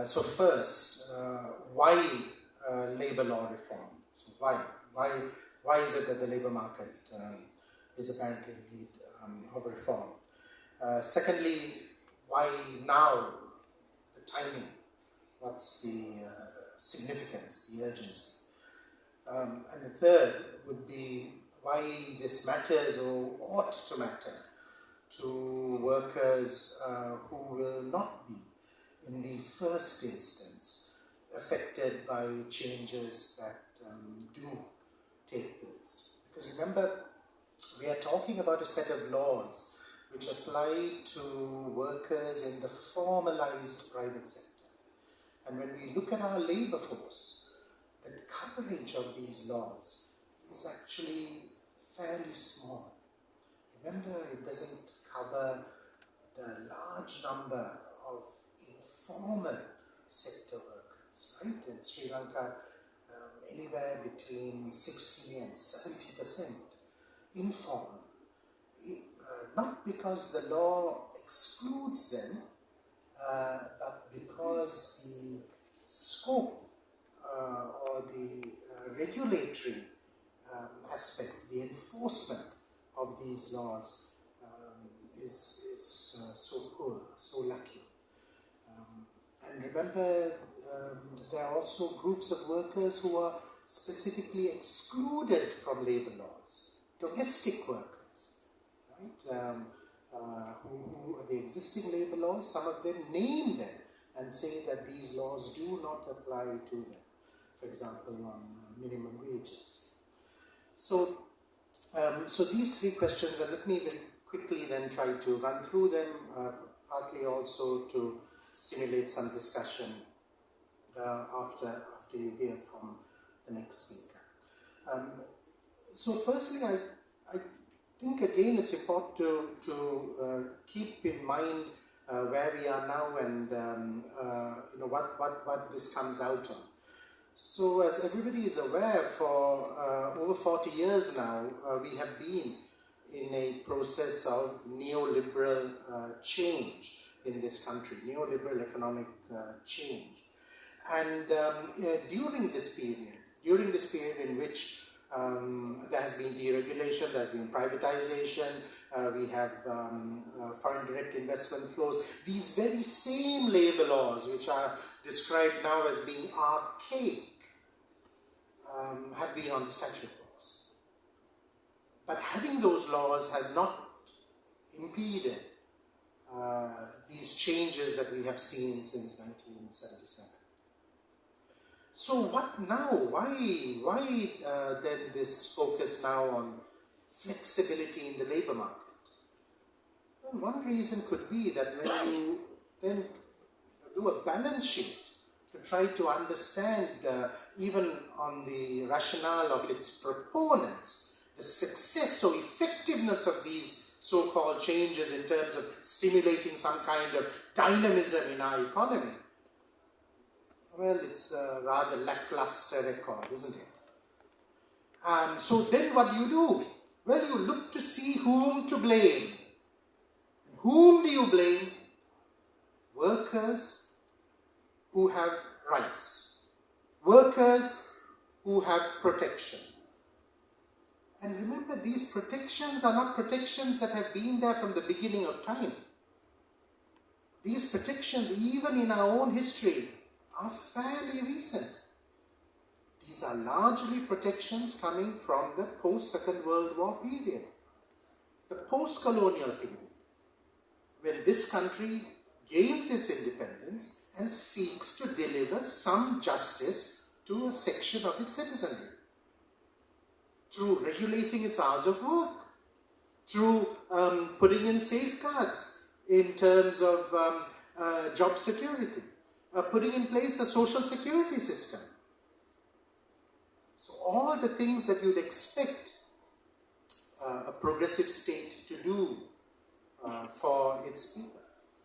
So first, why labor law reform? So why is it that the labor market is apparently in need of reform? Secondly, why now? The timing. What's the significance, the urgency? And the third would be why this matters or ought to matter to workers who will not be, in the first instance, affected by changes that do take place. Because remember, we are talking about a set of laws which apply to workers in the formalized private sector. And when we look at our labor force, the coverage of these laws is actually fairly small. Remember, it doesn't cover the large number of informal sector workers, right? In Sri Lanka, anywhere between 60 and 70% informal. Not because the law excludes them, but because the scope or the regulatory aspect, the enforcement of these laws is so poor, so lacking. And remember, there are also groups of workers who are specifically excluded from labor laws, domestic workers, right? Who are the existing labor laws, some of them name them and say that these laws do not apply to them, for example, on minimum wages. So these three questions, and let me very quickly then try to run through them, partly also to stimulate some discussion after you hear from the next speaker. So firstly, I think again it's important to keep in mind where we are now and what this comes out of. So as everybody is aware, for over 40 years now, we have been in a process of neoliberal change in this country, neoliberal economic change. And during this period in which there has been deregulation, there has been privatization, we have foreign direct investment flows. These very same labor laws, which are described now as being archaic, have been on the statute books. But having those laws has not impeded these changes that we have seen since 1977. So what now? Why then this focus now on flexibility in the labor market? Well, one reason could be that when you then do a balance sheet to try to understand, even on the rationale of its proponents, the success or effectiveness of these so-called changes in terms of stimulating some kind of dynamism in our economy, well, it's a rather lackluster record, isn't it? So then what do you do? Well, you look to see whom to blame. Whom do you blame? Workers who have rights. Workers who have protection. And remember, these protections are not protections that have been there from the beginning of time. These protections, even in our own history, are fairly recent. These are largely protections coming from the post-Second World War period, the post-colonial period, when this country gains its independence and seeks to deliver some justice to a section of its citizenry, through regulating its hours of work, through putting in safeguards in terms of job security, putting in place a social security system. So all the things that you'd expect a progressive state to do for its people,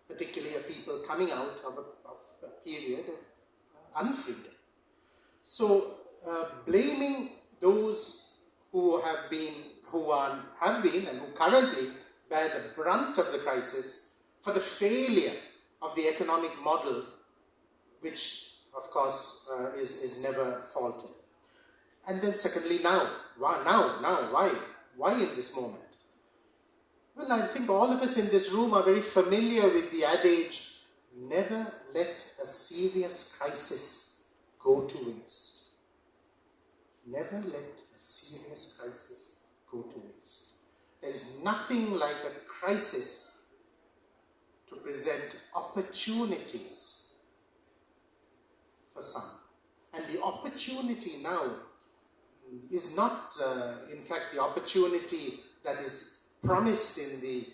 particularly a people coming out of a period of unfreedom. So blaming those who have been and who currently bear the brunt of the crisis for the failure of the economic model which of course is never faulted. And then secondly, now? Why? Why in this moment? Well, I think all of us in this room are very familiar with the adage, never let a serious crisis go to waste. Never let a serious crisis go to waste. There is nothing like a crisis to present opportunities for some. And the opportunity now is not, in fact, the opportunity that is promised in the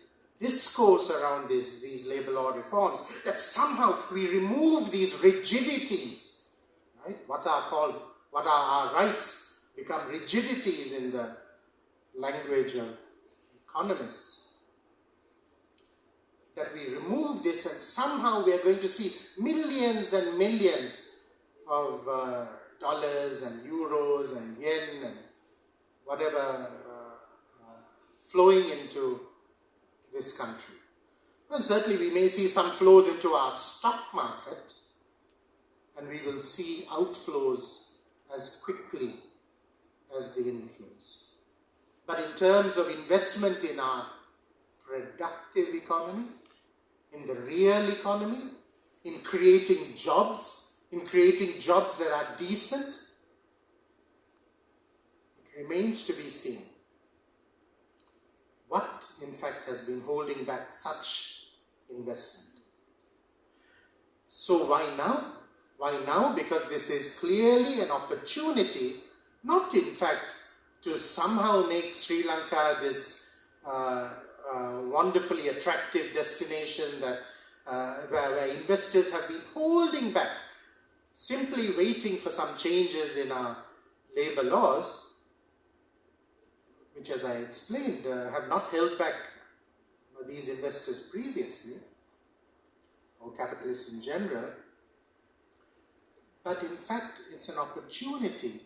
discourse around these labour law reforms, that somehow we remove these rigidities, right? What are our rights become rigidities in the language of economists. That we remove this and somehow we are going to see millions and millions of dollars and euros and yen and whatever flowing into this country. Well, certainly we may see some flows into our stock market, and we will see outflows as quickly as the inflows. But in terms of investment in our productive economy, in the real economy, in creating jobs that are decent, it remains to be seen what, in fact, has been holding back such investment. So why now? Why now? Because this is clearly an opportunity, not in fact to somehow make Sri Lanka this wonderfully attractive destination that where investors have been holding back, simply waiting for some changes in our labour laws, which, as I explained, have not held back these investors previously, or capitalists in general. But in fact, it's an opportunity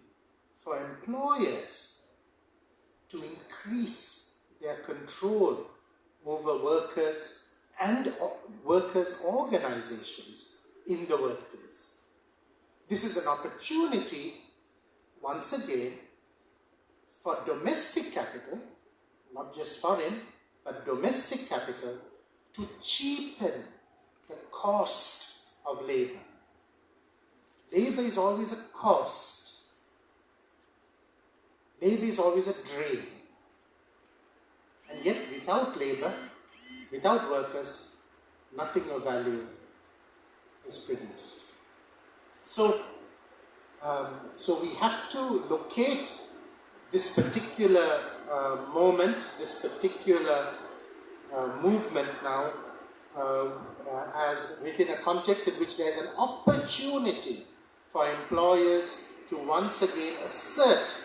for employers to increase their control over workers and workers' organizations in the workplace. This is an opportunity, once again, for domestic capital, not just foreign, but domestic capital, to cheapen the cost of labor. Labor is always a cost. Labor is always a drain. And yet, without labor, without workers, nothing of value is produced. So we have to locate this particular moment, this particular movement now, as within a context in which there is an opportunity for employers to once again assert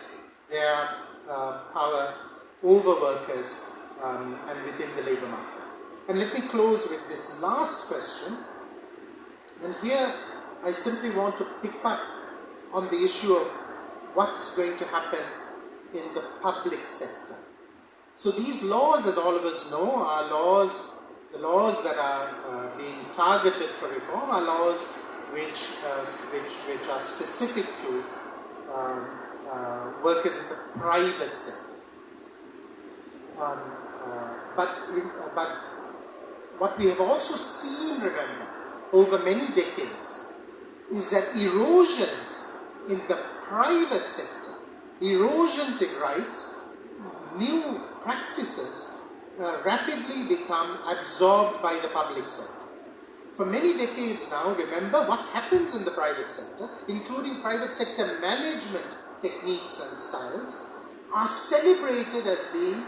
their power over workers and within the labour market. And let me close with this last question. And here I simply want to pick up on the issue of what's going to happen in the public sector. So these laws, as all of us know, are laws, the laws that are being targeted for reform are laws which are specific to workers in the private sector. But what we have also seen, remember, over many decades, is that erosions in the private sector, erosions in rights, new practices rapidly become absorbed by the public sector. For many decades now, remember, what happens in the private sector, including private sector management techniques and styles, are celebrated as being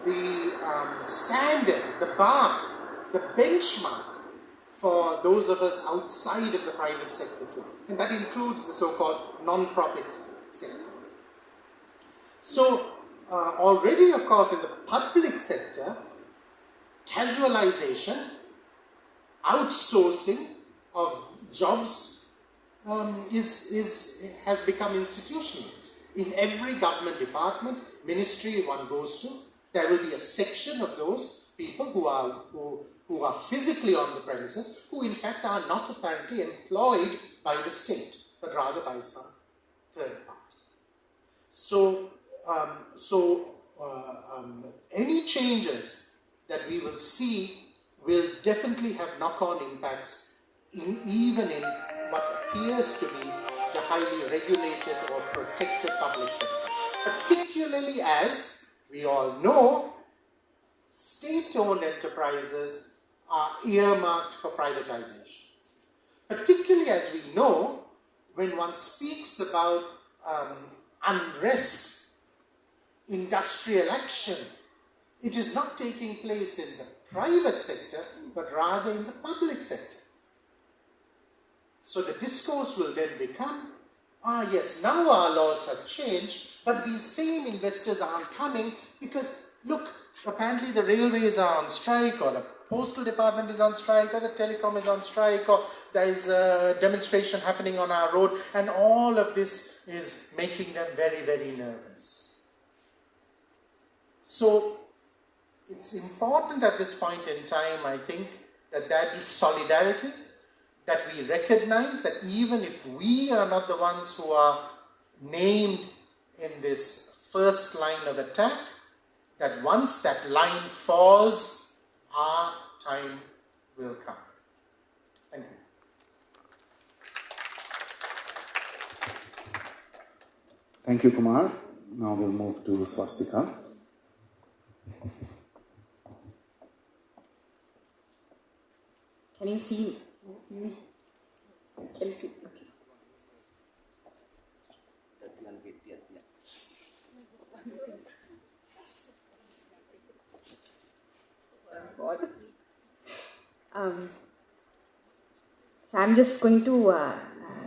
the standard, the bar, the benchmark for those of us outside of the private sector too. And that includes the so-called non-profit sector. So, already, of course, in the public sector, casualization, outsourcing of jobs has become institutionalized. In every government department, ministry one goes to, there will be a section of those people who are physically on the premises, who in fact are not apparently employed by the state, but rather by some third party. So, any changes that we will see will definitely have knock-on impacts even in what appears to be the highly regulated or protected public sector. Particularly as we all know, state-owned enterprises are earmarked for privatization. Particularly as we know, when one speaks about unrest, industrial action, it is not taking place in the private sector, but rather in the public sector. So the discourse will then become, yes, now our laws have changed, but these same investors aren't coming because, look, apparently the railways are on strike, or the postal department is on strike, or the telecom is on strike, or there is a demonstration happening on our road, and all of this is making them very, very nervous. So it's important at this point in time, I think, that there be solidarity, that we recognize that even if we are not the ones who are named in this first line of attack, that once that line falls, our time will come. Thank you. Thank you, Kumar. Now we'll move to Swastika. Can you see me? Yes, can you see? Okay. So I'm just going to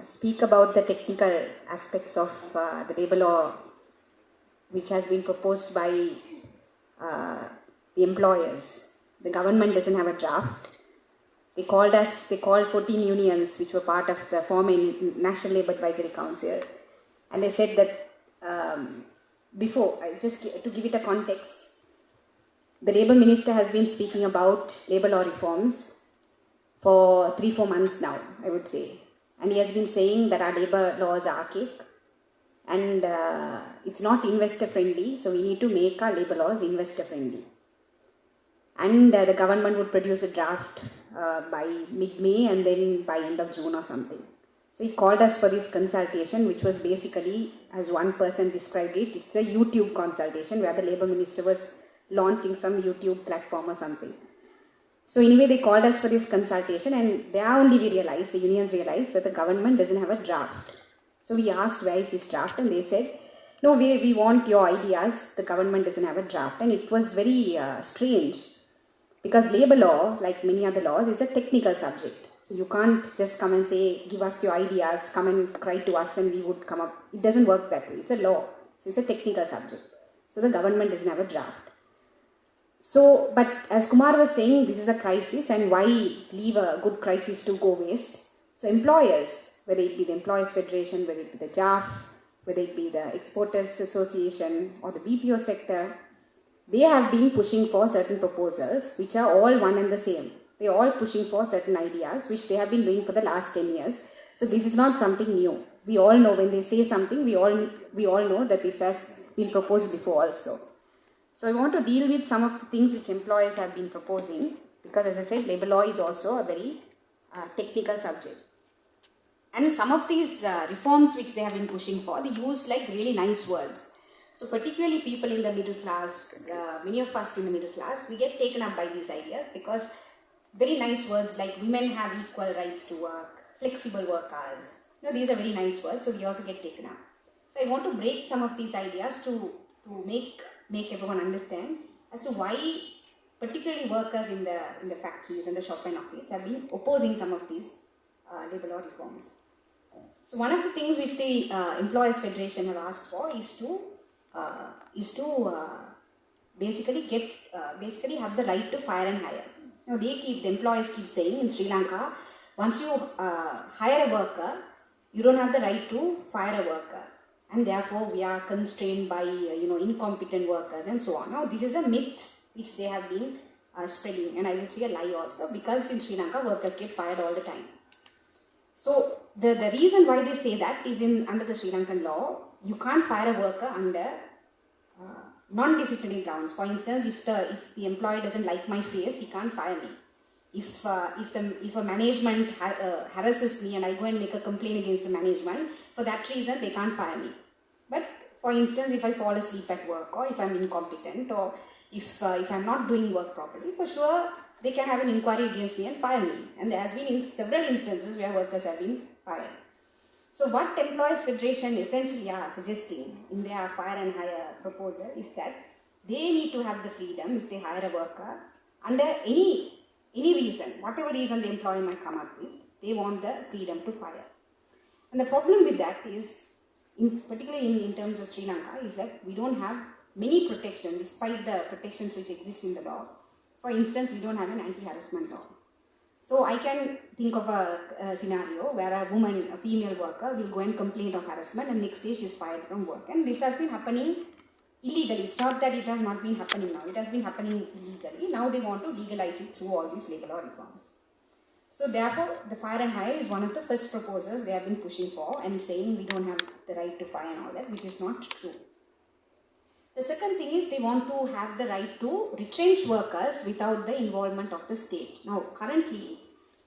speak about the technical aspects of the labor law which has been proposed by the employers. The government doesn't have a draft. They called 14 unions which were part of the former National Labour Advisory Council, and they said that before, just to give it a context, the Labour Minister has been speaking about labour law reforms for 3-4 months now, I would say. And he has been saying that our labour laws are archaic and it's not investor friendly, so we need to make our labour laws investor friendly. And the government would produce a draft by mid-May and then by end of June or something. So he called us for this consultation, which was basically, as one person described it, it's a YouTube consultation where the Labour Minister was launching some YouTube platform or something. So anyway, they called us for this consultation, and there only we realized, the unions realized, that the government doesn't have a draft. So we asked, where is this draft? And they said, no, we want your ideas, the government doesn't have a draft. And it was very strange, because labour law, like many other laws, is a technical subject. So you can't just come and say, give us your ideas, come and cry to us and we would come up. It doesn't work that way. It's a law. So it's a technical subject. So the government doesn't have a draft. So, but as Kumar was saying, this is a crisis, and why leave a good crisis to go waste? So employers, whether it be the Employers Federation, whether it be the JAF, whether it be the Exporters Association or the BPO sector, they have been pushing for certain proposals which are all one and the same. They are all pushing for certain ideas which they have been doing for the last 10 years. So this is not something new. We all know when they say something, we all know that this has been proposed before also. So I want to deal with some of the things which employers have been proposing, because as I said, labour law is also a very technical subject. And some of these reforms which they have been pushing for, they use like really nice words. So particularly people in the middle class, many of us in the middle class, we get taken up by these ideas because very nice words like women have equal rights to work, flexible work hours. These are very nice words, so we also get taken up. So I want to break some of these ideas to make everyone understand as to why particularly workers in the factories and the shop and office have been opposing some of these labour law reforms. So one of the things which the Employers Federation have asked for is to basically have the right to fire and hire. Now the employers keep saying in Sri Lanka, once you hire a worker, you don't have the right to fire a worker, and therefore we are constrained by incompetent workers and so on. Now this is a myth which they have been spreading, and I would say a lie also, because in Sri Lanka workers get fired all the time. So the reason why they say that is under the Sri Lankan law, you can't fire a worker under non-disciplinary grounds. For instance, if the employer doesn't like my face, he can't fire me. If a management harasses me and I go and make a complaint against the management, for that reason they can't fire me. But for instance, if I fall asleep at work, or if I'm incompetent, or if I'm not doing work properly, for sure they can have an inquiry against me and fire me. And there has been several instances where workers have been fired. So what Employers Federation essentially are suggesting in their fire and hire proposal is that they need to have the freedom, if they hire a worker, under any reason, whatever reason the employer might come up with, they want the freedom to fire. And the problem with that is, particularly in terms of Sri Lanka, is that we don't have many protections despite the protections which exist in the law. For instance, we don't have an anti-harassment law. So I can think of a scenario where a woman, a female worker, will go and complain of harassment, and next day she is fired from work. And this has been happening illegally. It's not that it has not been happening now. It has been happening illegally. Now they want to legalize it through all these labor law reforms. So therefore, the fire and hire is one of the first proposals they have been pushing for and saying we don't have the right to fire and all that, which is not true. The second thing is they want to have the right to retrench workers without the involvement of the state. Now, currently,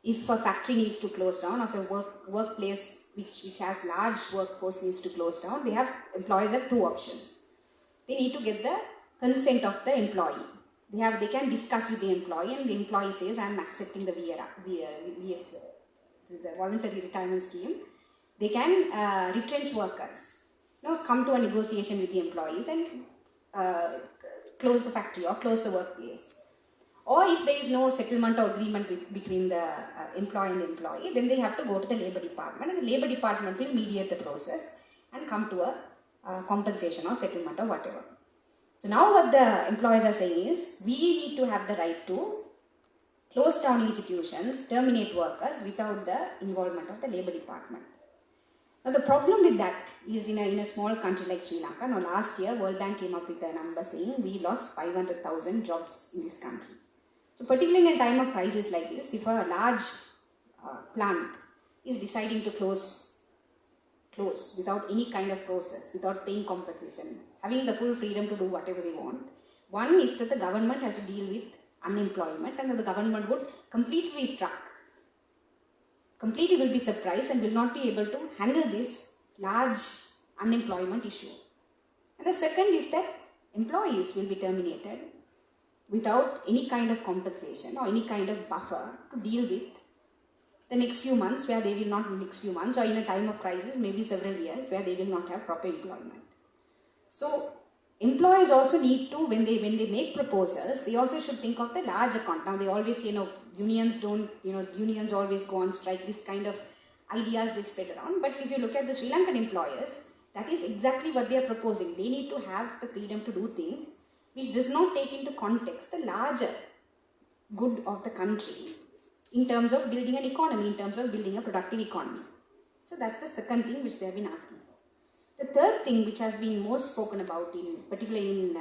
if a factory needs to close down, or if a workplace which has large workforce needs to close down, employers have two options. They need to get the consent of the employee. They can discuss with the employee, and the employee says, I am accepting the VS, the voluntary retirement scheme. They can retrench workers. Come to a negotiation with the employees and close the factory or close the workplace. Or if there is no settlement or agreement between the employer and the employee, then they have to go to the Labour Department, and the Labour Department will mediate the process and come to a compensation or settlement or whatever. So now what the employers are saying is, we need to have the right to close down institutions, terminate workers without the involvement of the Labour Department. Now the problem with that is in a small country like Sri Lanka. Now last year, World Bank came up with a number saying we lost 500,000 jobs in this country. So particularly in a time of crisis like this, if a large plant is deciding to close without any kind of process, without paying compensation, having the full freedom to do whatever they want, one is that the government has to deal with unemployment, and that the government would completely be struck. Completely will be surprised and will not be able to handle this large unemployment issue. And the second is that employees will be terminated without any kind of compensation or any kind of buffer to deal with the next few months, where they will not, next few months, or in a time of crisis, maybe several years, where they will not have proper employment. So employers also need to, when they make proposals, they also should think of the large account. Now they always say, unions always go on strike, this kind of ideas they spread around. But if you look at the Sri Lankan employers, that is exactly what they are proposing. They need to have the freedom to do things which does not take into context the larger good of the country in terms of building an economy, in terms of building a productive economy. So that's the second thing which they have been asking for. The third thing which has been most spoken about, particularly in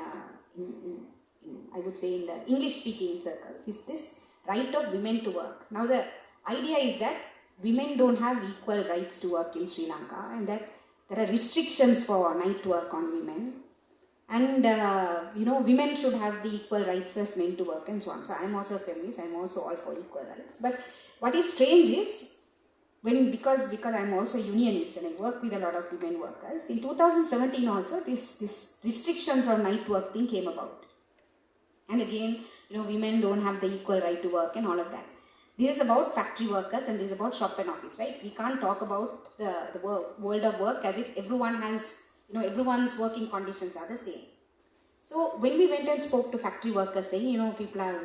I would say in the English-speaking circles, is this right of women to work. Now the idea is that women don't have equal rights to work in Sri Lanka, and that there are restrictions for night work on women, and women should have the equal rights as men to work and so on. So I'm also a feminist, I'm also all for equal rights. But what is strange is, because I'm also a unionist and I work with a lot of women workers, in 2017 also this restrictions on night work thing came about. And again, women don't have the equal right to work and all of that. This is about factory workers and this is about shop and office, right? We can't talk about the world of work as if everyone has, everyone's working conditions are the same. So when we went and spoke to factory workers saying,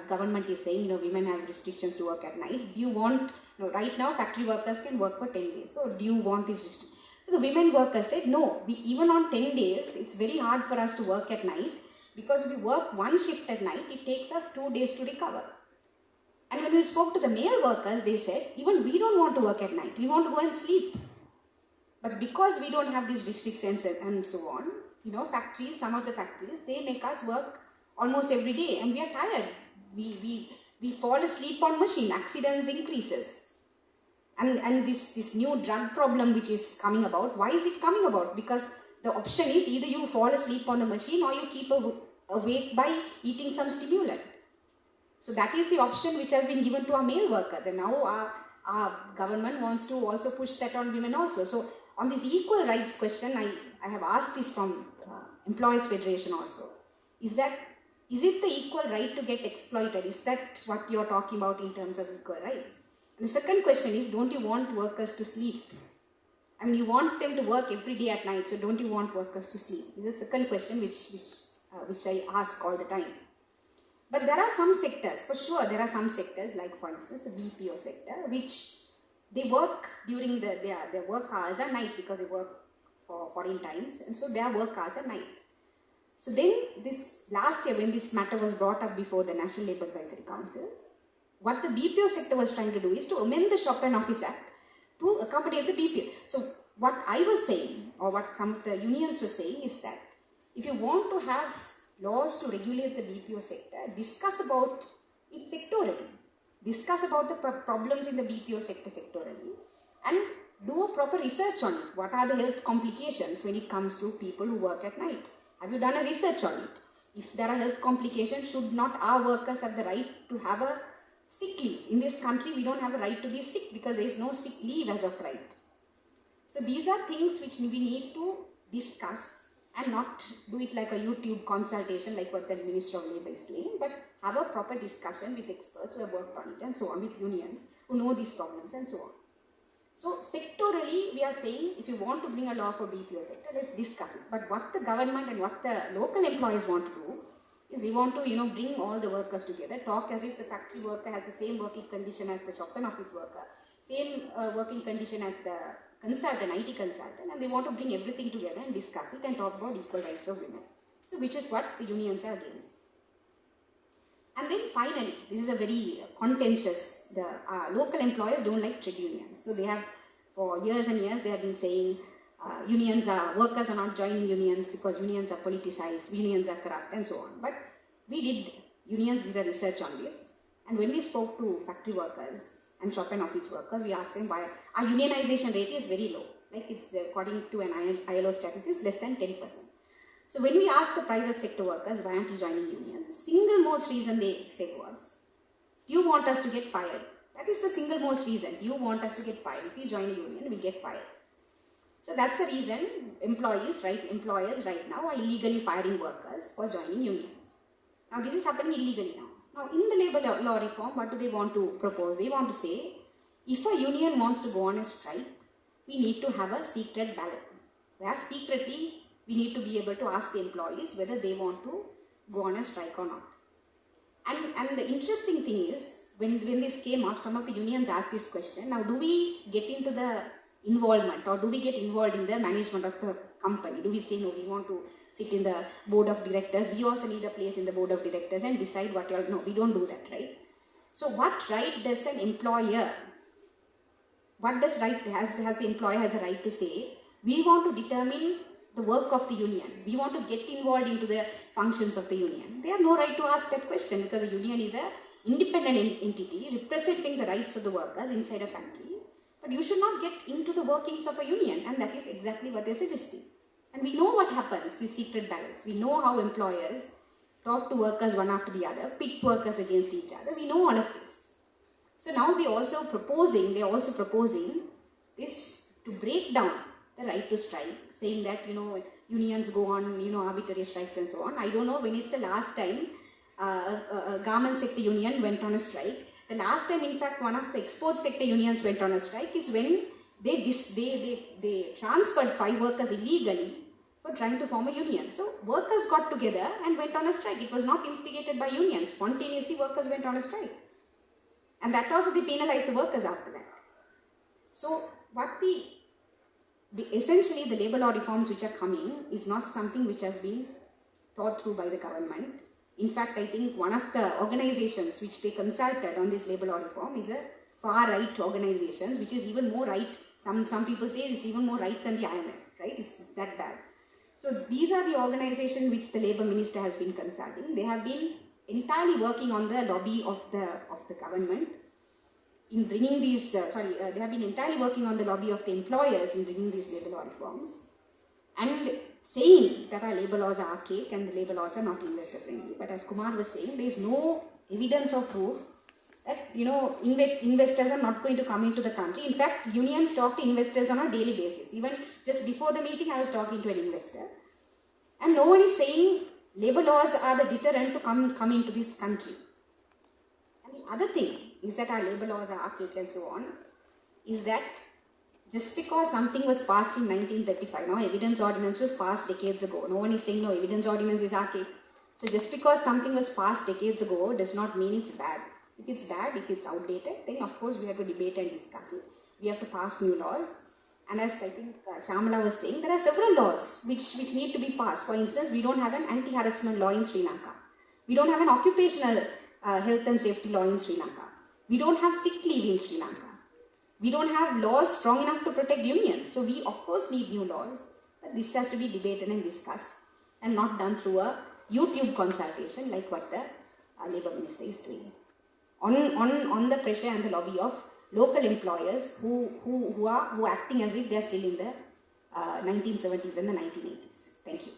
government is saying, women have restrictions to work at night. Do you want, right now factory workers can work for 10 days. So do you want these restrictions? So the women workers said, no, even on 10 days, it's very hard for us to work at night, because if we work one shift at night, it takes us 2 days to recover. And when we spoke to the male workers, they said, even we don't want to work at night. We want to go and sleep. But because we don't have these restrictions and so on, factories, some of the factories, they make us work almost every day and we are tired. we fall asleep on machine, accidents increases. And this new drug problem which is coming about, why is it coming about? Because the option is either you fall asleep on the machine or you keep awake by eating some stimulant. So that is the option which has been given to our male workers, and now our government wants to also push that on women also. So on this equal rights question, I have asked this from Employees Federation also. Is it the equal right to get exploited? Is that what you're talking about in terms of equal rights? And the second question is, don't you want workers to sleep? I mean, you want them to work every day at night, so don't you want workers to sleep? This is the second question which I ask all the time. But there are some sectors, for sure, there are some sectors, like for instance the BPO sector, which they work during their work hours at night because they work for foreign times, and so their work hours at night. So then this last year when this matter was brought up before the National Labour Advisory Council, what the BPO sector was trying to do is to amend the Shop and Office Act to accommodate the BPO. So what I was saying, or what some of the unions were saying, is that if you want to have laws to regulate the BPO sector, discuss about it sectorally. Discuss about the problems in the BPO sector sectorally, and do a proper research on it. What are the health complications when it comes to people who work at night? Have you done a research on it? If there are health complications, should not our workers have the right to have a sick leave? In this country, we don't have a right to be sick because there is no sick leave as of right. So these are things which we need to discuss and not do it like a YouTube consultation like what the Minister of Labour is doing, but have a proper discussion with experts who have worked on it and so on, with unions who know these problems and so on. So sectorally, we are saying if you want to bring a law for BPO sector, let's discuss it. But what the government and what the local employees want to do is they want to, bring all the workers together, talk as if the factory worker has the same working condition as the shop and office worker, same working condition as the consultant, IT consultant, and they want to bring everything together and discuss it and talk about equal rights of women. So which is what the unions are against. And then finally, this is a very contentious, the local employers don't like trade unions. So they have, for years and years, they have been saying workers are not joining unions because unions are politicized, unions are corrupt and so on. But unions did a research on this. And when we spoke to factory workers and shop and office workers, we asked them why our unionization rate is very low. Like it's according to an ILO statistics, less than 10%. So when we asked the private sector workers, why aren't you joining unions? The single most reason they said was, you want us to get fired. That is the single most reason. You want us to get fired. If you join a union, we get fired. So that's the reason employers right now are illegally firing workers for joining unions. Now this is happening illegally now. Now in the labour law reform, what do they want to propose? They want to say, if a union wants to go on a strike, we need to have a secret ballot, where secretly we need to be able to ask the employees whether they want to go on a strike or not. And the interesting thing is, when this came up, some of the unions asked this question, now do we get into the involvement or do we get involved in the management of the company? Do we say, no, we want to sit in the board of directors, we also need a place in the board of directors and decide what you're, no, we don't do that, right? So what right does an employer, has the employer has a right to say, we want to determine the work of the union, we want to get involved into the functions of the union. They have no right to ask that question because the union is an independent entity representing the rights of the workers inside a factory. But you should not get into the workings of a union, and that is exactly what they're suggesting. And we know what happens with secret ballots. We know how employers talk to workers one after the other, pit workers against each other. We know all of this. So now they are also proposing this to break down the right to strike, saying that, unions go on, arbitrary strikes and so on. I don't know when is the last time a garment sector union went on a strike. The last time, in fact, one of the export sector unions went on a strike is when they transferred 5 workers illegally for trying to form a union. So workers got together and went on a strike. It was not instigated by unions. Spontaneously, workers went on a strike. And that also they penalized the workers after that. So essentially the labour law reforms which are coming is not something which has been thought through by the government. In fact, I think one of the organizations which they consulted on this labour law reform is a far-right organization, which is even more right. Some people say it's even more right than the IMF, right? It's that bad. So these are the organizations which the Labour Minister has been consulting. They have been entirely working on the lobby of the government in bringing these, they have been entirely working on the lobby of the employers in bringing these labour law reforms and saying that our labour laws are archaic and the labour laws are not investor friendly. But as Kumar was saying, there is no evidence or proof that, investors are not going to come into the country. In fact, unions talk to investors on a daily basis. Even just before the meeting, I was talking to an investor. And no one is saying labour laws are the deterrent to come into this country. And the other thing is that our labour laws are archaic and so on, is that just because something was passed in 1935, now evidence ordinance was passed decades ago. No one is saying no, evidence ordinance is archaic. So just because something was passed decades ago does not mean it's bad. If it's bad, if it's outdated, then of course we have to debate and discuss it. We have to pass new laws. And as I think Shamala was saying, there are several laws which need to be passed. For instance, we don't have an anti-harassment law in Sri Lanka. We don't have an occupational health and safety law in Sri Lanka. We don't have sick leave in Sri Lanka. We don't have laws strong enough to protect unions. So we of course need new laws. But this has to be debated and discussed and not done through a YouTube consultation like what the Labour Minister is doing. On the pressure and the lobby of local employers who are acting as if they are still in the 1970s and the 1980s. Thank you.